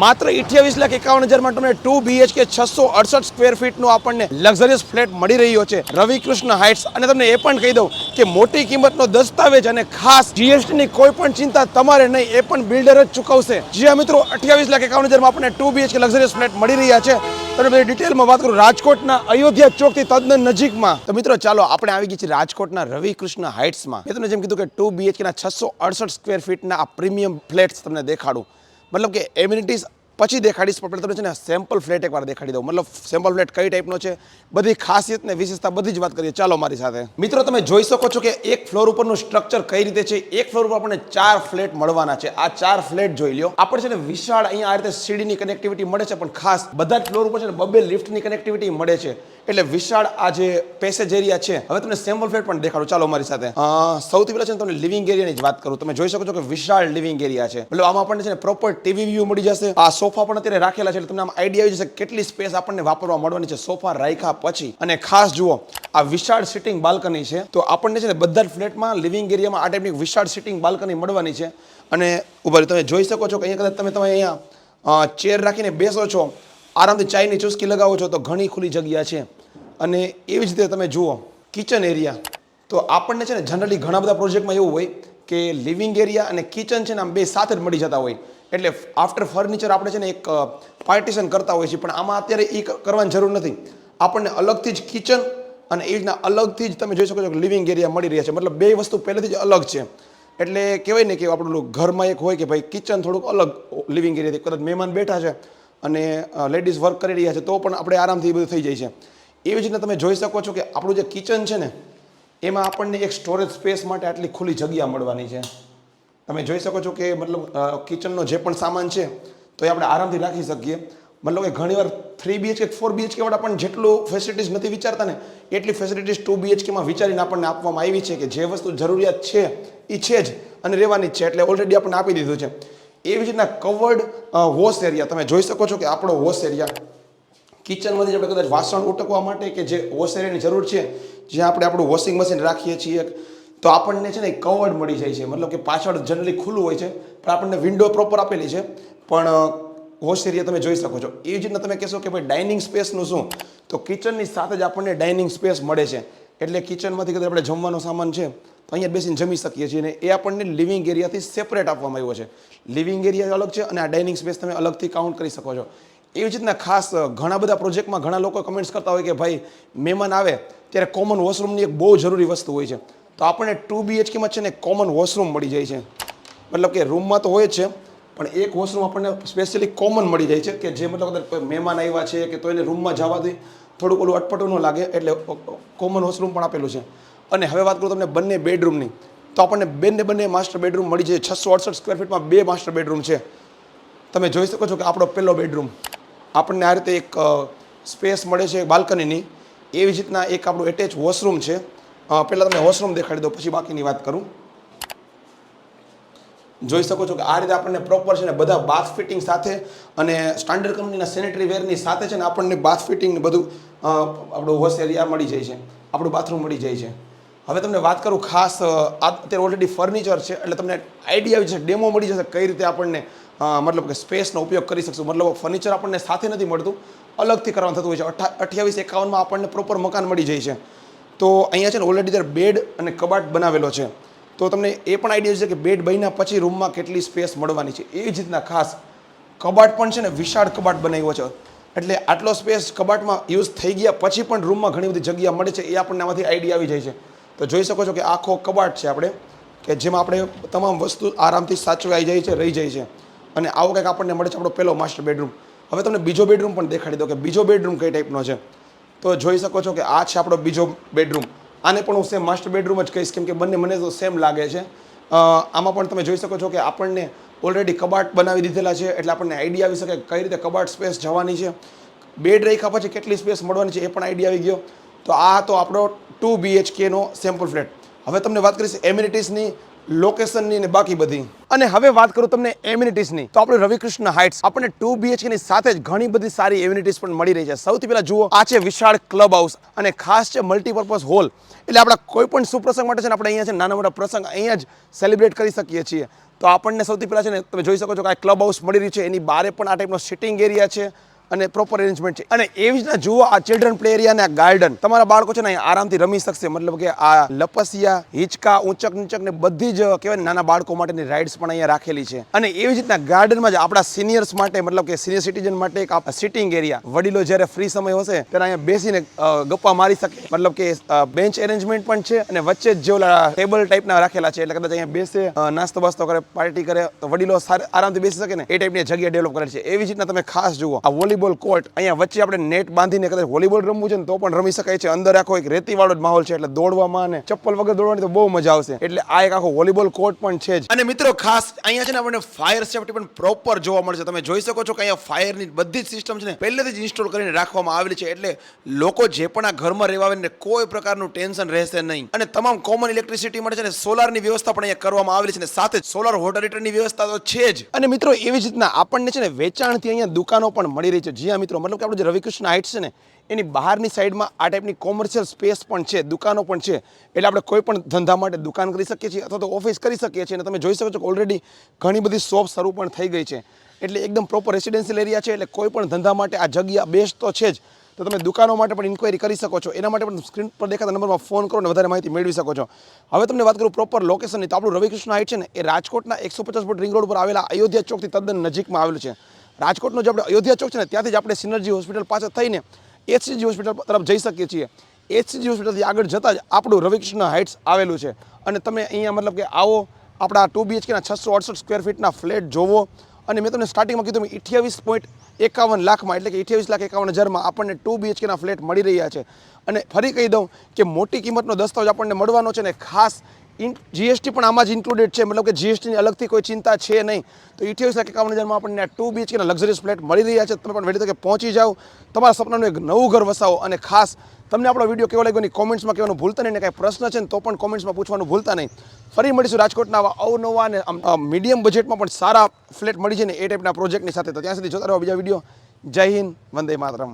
માત્ર 28,51,000 માં તમને 2 BHK 668 સ્ક્વેર ફીટ નો આપણને લક્ઝરિયસ ફ્લેટ મળી રહ્યો છે રવિકૃષ્ણ હાઇટ્સ। અને તમને એ પણ કહી દઉં કે મોટી કિંમતનો દસ્તાવેજ અને ખાસ GST ની કોઈ પણ ચિંતા તમારે નહીં, એ પણ બિલ્ડર જ ચૂકવશે। જી મિત્રો 28,51,000 માં આપણને 2 BHK લક્ઝરિયસ ફ્લેટ મળી રહ્યા છે। તો બધી ડિટેલમાં વાત કરું રાજકોટના અયોધ્યા ચોકથી તદ્દન નજીકમાં। તો મિત્રો ચાલો આપણે આવી ગઈ છે રાજકોટના રવિકૃષ્ણ હાઇટ્સમાં। મેં તમને જેમ કીધું કે 2 BHK ના 668 સ્ક્વેર ફીટના આ પ્રીમિયમ ફ્લેટ્સ તમને દેખાડું, મતલબ કે એમ્યુનિટીઝ પછી દેખાડીશ, પણ તમને છે ને સેમ્પલ ફ્લેટ એકવાર દેખાડી દઉં। મતલબ સેમ્પલ ફ્લેટ કઈ ટાઈપનો છે, બધી ખાસિયત ને વિશેષતા બધી જ વાત કરીએ। ચાલો મારી સાથે। મિત્રો તમે જોઈ શકો છો કે એક ફ્લોર ઉપરનું સ્ટ્રક્ચર કઈ રીતે છે। એક ફ્લોર ઉપર આપણને 4 ફ્લેટ મળવાના છે। આ 4 ફ્લેટ જોઈ લ્યો। આપણે છે ને વિશાળ અહીંયા આ રીતે સીડીની કનેક્ટિવિટી મળે છે, પણ ખાસ બધા જ ફ્લોર ઉપર છે ને 2 લિફ્ટની કનેક્ટિવિટી મળે છે, એટલે વિશાળ આ જે પેસેજ એરિયા છે। હવે તમને સેમ્પલ ફ્લેટ પણ દેખાડું, ચાલો મારી સાથે। સૌથી પહેલા છે ને તમને લિવિંગ એરિયાની જ વાત કરું। તમે જોઈ શકો છો કે વિશાળ લિવિંગ એરિયા છે, મતલબ આમાં આપણને છે ને પ્રોપર ટીવી વ્યૂ મળી જશે। આ સોફા પણ અત્યારે રાખેલા છે, એટલે તમને આમ આઈડિયા આવી જશે કેટલી સ્પેસ આપણને વાપરવા મળવાની છે સોફા રાખ્યા પછી। અને ખાસ જુઓ આ વિશાળ સિટિંગ બાલ્કની છે, તો આપણને છે ને બધા જ ફ્લેટમાં લિવિંગ એરિયામાં આ ટાઈપની વિશાળ સિટિંગ બાલ્કની મળવાની છે। અને ઉપર તમે જોઈ શકો છો કે અહીંયા કદાચ તમે અહીંયા ચેર રાખીને બેસો છો, આરામથી ચાયની ચુસ્કી લગાવો છો, તો ઘણી ખુલ્લી જગ્યા છે। અને એવી જ રીતે તમે જુઓ કિચન એરિયા, તો આપણને છે ને જનરલી ઘણા બધા પ્રોજેક્ટમાં એવું હોય કે લિવિંગ એરિયા અને કિચન છે ને આમ બે સાથે જ મળી જતા હોય, એટલે આફ્ટર ફર્નિચર આપણે છે ને એક પાર્ટીશન કરતા હોઈએ છીએ, પણ આમાં અત્યારે એ કરવાની જરૂર નથી। આપણને અલગથી જ કિચન અને એ રીતના અલગથી જ તમે જોઈ શકો છો કે લિવિંગ એરિયા મળી રહ્યા છે, મતલબ બે વસ્તુ પહેલેથી જ અલગ છે। એટલે કહેવાય ને કે આપણું ઘરમાં એક હોય કે ભાઈ કિચન થોડુંક અલગ લિવિંગ એરિયાથી, કદાચ મહેમાન બેઠા છે અને લેડીઝ વર્ક કરી રહ્યા છે તો પણ આપણે આરામથી એ બધું થઈ જાય છે। એવી જ રીતના તમે જોઈ શકો છો કે આપણું જે કિચન છે ને એમાં આપણને એક સ્ટોરેજ સ્પેસ માટે આટલી ખુલ્લી જગ્યા મળવાની છે। તમે જોઈ શકો છો કે મતલબ કિચનનો જે પણ સામાન છે તો એ આપણે આરામથી રાખી શકીએ। મતલબ કે ઘણીવાર 3 BHK 4 BHK વાળા પણ જેટલું ફેસિલિટીઝ નથી વિચારતા ને, એટલી ફેસિલિટીઝ 2 BHKમાં વિચારીને આપણને આપવામાં આવી છે, કે જે વસ્તુ જરૂરિયાત છે એ છે જ અને રહેવાની જ છે, એટલે ઓલરેડી આપણને આપી દીધું છે। એવી જ રીતના કવર્ડ વોશ એરિયા તમે જોઈ શકો છો કે આપણો વોશ એરિયા કિચનમાંથી આપણે કદાચ વાસણ ઉટકવા માટે કે જે વોશ એરિયાની જરૂર છે, જ્યાં આપણે આપણું વોશિંગ મશીન રાખીએ છીએ, તો આપણને છે ને કવર્ડ મળી જાય છે। મતલબ કે પાછળ જનરલી ખુલ્લું હોય છે, પણ આપણને વિન્ડો પ્રોપર આપેલી છે, પણ વોશ એરિયા તમે જોઈ શકો છો। એ જ રીતના તમે કહેશો કે ભાઈ ડાઇનિંગ સ્પેસનું શું, તો કિચનની સાથે જ આપણને ડાઇનિંગ સ્પેસ મળે છે, એટલે કિચનમાંથી કદાચ આપણે જમવાનો સામાન છે તો અહીંયા બેસીને જમી શકીએ છીએ, અને એ આપણને લિવિંગ એરિયાથી સેપરેટ આપવામાં આવ્યો છે। લિવિંગ એરિયા અલગ છે અને આ ડાઇનિંગ સ્પેસ તમે અલગથી કાઉન્ટ કરી શકો છો। એવી જ રીતના ખાસ ઘણા બધા પ્રોજેક્ટમાં ઘણા લોકો કમેન્ટ્સ કરતા હોય કે ભાઈ મહેમાન આવે ત્યારે કોમન વોશરૂમની એક બહુ જરૂરી વસ્તુ હોય છે, તો આપણને 2 BHKમાં છે ને કોમન વોશરૂમ મળી જાય છે। મતલબ કે રૂમમાં તો હોય જ છે, પણ એક વોશરૂમ આપણને સ્પેશિયલી કોમન મળી જાય છે, કે જે મતલબ કદાચ મહેમાન આવ્યા છે કે તો એને રૂમમાં જવાથી થોડુંક ઓલું અટપટું ન લાગે, એટલે કોમન વોશરૂમ પણ આપેલું છે। અને હવે વાત કરું તમને બંને બેડરૂમની, તો આપણને બંને માસ્ટર બેડરૂમ મળી જાય। 668 સ્ક્વેર ફીટમાં 2 માસ્ટર બેડરૂમ છે। તમે જોઈ શકો છો કે આપણો પહેલો બેડરૂમ આપણને આ રીતે એક સ્પેસ મળે છે બાલ્કનીની। એવી જ રીતના એક આપણું એટેચ વોશરૂમ છે। પહેલાં તમને વોશરૂમ દેખાડી દો પછી બાકીની વાત કરું। જોઈ શકો છો કે આ રીતે આપણને પ્રોપર છે ને બધા બાથ ફિટિંગ સાથે અને સ્ટાન્ડર્ડ કંપનીના સેનેટરી વેરની સાથે છે ને આપણને બાથ ફિટિંગ ને બધું આપણું વોશ એરિયા મળી જાય છે, આપણું બાથરૂમ મળી જાય છે। હવે તમને વાત કરું ખાસ અત્યારે ઓલરેડી ફર્નિચર છે, એટલે તમને આઈડિયા આવી જશે, ડેમો મળી જશે કઈ રીતે આપણને મતલબ કે સ્પેસનો ઉપયોગ કરી શકશું। મતલબ ફર્નિચર આપણને સાથે નથી મળતું, અલગથી કરવાનું થતું હોય છે। 28-51માં આપણને પ્રોપર મકાન મળી જાય છે। તો અહીંયા છે ને ઓલરેડી ત્યારે બેડ અને કબાટ બનાવેલો છે, તો તમને એ પણ આઈડિયા છે કે બેડ બન્યા પછી રૂમમાં કેટલી સ્પેસ મળવાની છે। એ જ રીતના ખાસ કબાટ પણ છે ને વિશાળ કબાટ બનાવ્યો છે, એટલે આટલો સ્પેસ કબાટમાં યુઝ થઈ ગયા પછી પણ રૂમમાં ઘણી બધી જગ્યા મળે છે, એ આપણને આમાંથી આઈડિયા આવી જાય છે। તો જોઈ શકો છો કે આખો કબાટ છે આપણે, કે જેમાં આપણે તમામ વસ્તુ આરામથી સાચવાઈ જાય છે, રહી જાય છે। અને આવું કંઈક આપણને મળે છે આપણો પહેલો માસ્ટર બેડરૂમ। હવે તમને બીજો બેડરૂમ પણ દેખાડી દો કે બીજો બેડરૂમ કઈ ટાઈપનો છે, તો જોઈ શકો છો કે આ છે આપણો બીજો બેડરૂમ। આને પણ હું સેમ માસ્ટર બેડરૂમ જ કહીશ, કેમ કે બંને મને તો સેમ લાગે છે। આમાં પણ તમે જોઈ શકો છો કે આપણને ઓલરેડી કબાટ બનાવી દીધેલા છે, એટલે આપણને આઈડિયા આવી શકે કઈ રીતે કબાટ સ્પેસ જવાની છે, બેડ રાખ્યા પછી કેટલી સ્પેસ મળવાની છે એ પણ આઈડિયા આવી ગયો। તો આ તો આપણો 2 BHKનો સેમ્પલ ફ્લેટ। હવે તમને વાત કરીશ એમ્યુનિટીઝની, લોકેશનની ને બાકી બધી. અને હવે વાત કરું તમને એમ્યુનિટીઝની, તો આપણે રવિકૃષ્ણ હાઇટ્સ આપણને 2 BHK ની સાથે જ ઘણી બધી સારી એમ્યુનિટીઝ પણ મળી રહી છે. સૌથી પહેલા જુઓ, આ છે વિશાળ ક્લબ હાઉસ અને ખાસ છે મલ્ટીપર્પઝ હોલ. એટલે આપણા કોઈ પણ સુપ્રસંગ માટે છે ને આપણે અહીંયા છે નાના મોટા પ્રસંગ અહીંયા જ સેલિબ્રેટ કરી શકીએ છીએ. તો આપણને સૌથી પહેલાં છે ને તમે જોઈ શકો છો કે આ ક્લબ હાઉસ મળી રહ્યું છે, એની બારે પણ આ ટાઈપનો સિટિંગ એરિયા છે અને પ્રોપર અરેન્જમેન્ટ છે. અને એવી રીતના જુઓ આ ચિલ્ડ્રન પ્લે એરિયા અને આ ગાર્ડન, તમારા બાળકો છે ને અહીંયા આરામથી રમી શકશે. મતલબ કે આ લપસિયા, હિંચકા, ઊંચક નીચક ને બધી જ કહેવાય નાના બાળકો માટેની રાઇડ્સ પણ અહીંયા રાખેલી છે. અને એવી જ રીતના ગાર્ડનમાં જ આપણા સિનિયર્સ માટે મતલબ કે સિનિયર સિટીઝન માટે એક સિટિંગ એરિયા, વડીલો જ્યારે ફ્રી સમય હશે ત્યારે અહીંયા બેસીને ગપ્પા મારી શકે. મતલબ કે બેન્ચ એરેન્જમેન્ટ પણ છે અને વચ્ચે જ જે ઓલા ટેબલ ટાઈપના રાખેલા છે, એટલે કદાચ અહીંયા બેસે, નાસ્તો બાસ્તો કરે, પાર્ટી કરે તો વડીલો આરામથી બેસી શકે ને એ ટાઈપની જગ્યા ડેવલપ કરેલી છે. એવી જ રીતના તમે ખાસ જુઓ આ વોલીબોલ કોર્ટ, અહીંયા વચ્ચે આપણે નેટ બાંધીને કદાચ વોલીબોલ રમવું છે ને તો પણ રમી શકાય છે. અંદર આખો એક રેતી વાળો જ માહોલ છે, એટલે દોડવામાં અને ચપ્પલ વગર દોડવાની તો બહુ મજા આવશે. એટલે આ એક આખો વોલીબોલ કોર્ટ પણ છે જ. અને મિત્રો ખાસ અહીંયા છે ને આપણને ફાયર સેફ્ટી પણ પ્રોપર જોવા મળશે. તમે જોઈ શકો છો કે અહીંયા ફાયરની બધી જ સિસ્ટમ છે ને પહેલેથી જ ઇન્સ્ટોલ કરીને રાખવામાં આવેલી છે, એટલે લોકો જે પણ આ ઘરમાં રહેવા આવીને કોઈ પ્રકારનું ટેન્શન રહેશે નહીં. અને તમામ કોમન ઇલેક્ટ્રિસિટી માટે છે ને સોલારની વ્યવસ્થા પણ અહીંયા કરવામાં આવેલી છે, અને સાથે જ સોલાર વોટર હીટરની વ્યવસ્થા તો છે જ. અને મિત્રો એવી જ રીતના આપણને છે ને વેચાણથી અહીંયા દુકાનો પણ મળી રહી છે. જી હા મિત્રો, મતલબ કે આપણે જે રવિકૃષ્ણ હાઇટ્સ છે ને એની બહારની સાઈડમાં આ ટાઈપની કોમર્શિયલ સ્પેસ પણ છે, દુકાનો પણ છે. એટલે આપણે કોઈ પણ ધંધા માટે દુકાન કરી શકીએ છીએ અથવા તો ઓફિસ કરી શકીએ છીએ. અને તમે જોઈ શકો છો કે ઓલરેડી ઘણી બધી શોપ શરૂ પણ થઈ ગઈ છે. એટલે એકદમ પ્રોપર રેસિડેન્શિયલ એરિયા છે, એટલે કોઈ પણ ધંધા માટે આ જગ્યા બેસ્ટ તો છે જ. તો તમે દુકાનો માટે પણ ઇન્ક્વાયરી કરી શકો છો. એના માટે પણ સ્ક્રીન પર દેખાતા નંબરમાં ફોન કરો અને વધારે માહિતી મેળવી શકો છો. હવે તમને વાત કરું પ્રોપર લોકેશનની, તો આપણું રવિકૃષ્ણ હાઇટ છે ને એ રાજકોટના 150 ફૂટ રિંગ રોડ પર આવેલા અયોધ્યા ચોકથી તદ્દન નજીકમાં આવેલું છે. રાજકોટનો જે આપણે અયોધ્યા ચોક છે ને ત્યાંથી જ આપણે સિનર્જી હોસ્પિટલ પાછળ થઈને HCG હોસ્પિટલ તરફ જઈ શકીએ છીએ. HCG હોસ્પિટલથી આગળ જતાં જ આપણું રવિકૃષ્ણ હાઇટ્સ આવેલું છે. અને તમે અહીંયા મતલબ કે આવો, આપણા 2 BHKના 668 સ્ક્વેર ફીટના ફ્લેટ જોવો. અને મેં તમને સ્ટાર્ટિંગમાં કીધું 28.51 લાખમાં, એટલે કે 28,51,000માં આપણને 2 BHKના ફ્લેટ મળી રહ્યા છે. અને ફરી કહી દઉં કે મોટી કિંમતનો દસ્તાવેજ આપણને મળવાનો છે ને ખાસ GST પણ આમાં જ ઇન્ક્લુડેડ છે. મતલબ કે GSTની અલગથી કોઈ ચિંતા છે નહીં. તો 28,51,000માં આપણને 2 BHKના લક્ઝરીસ ફ્લેટ મળી રહ્યા છે. તમે પણ વહેલી તકે પહોંચી જાઓ, તમારા સપનાનું એક નવું ઘર વસાવો. અને ખાસ તમને આપણો વિડીયો કેવો લાગ્યો એની કોમેન્ટ્સમાં કહેવાનું ભૂલતા નહીં. ને કાંઈ પ્રશ્ન છે ને તો પણ કોમેન્ટ્સમાં પૂછવાનું ભૂલતા નહીં. ફરી મળીશું રાજકોટના આવા અવનવા અને મીડિયમ બજેટમાં પણ સારા ફ્લેટ મળી છે ને એ ટાઈપના પ્રોજેક્ટની સાથે. તો ત્યાં સુધી જોતા રહો બીજા વિડીયો. જય હિન્દ, વંદે માતરમ.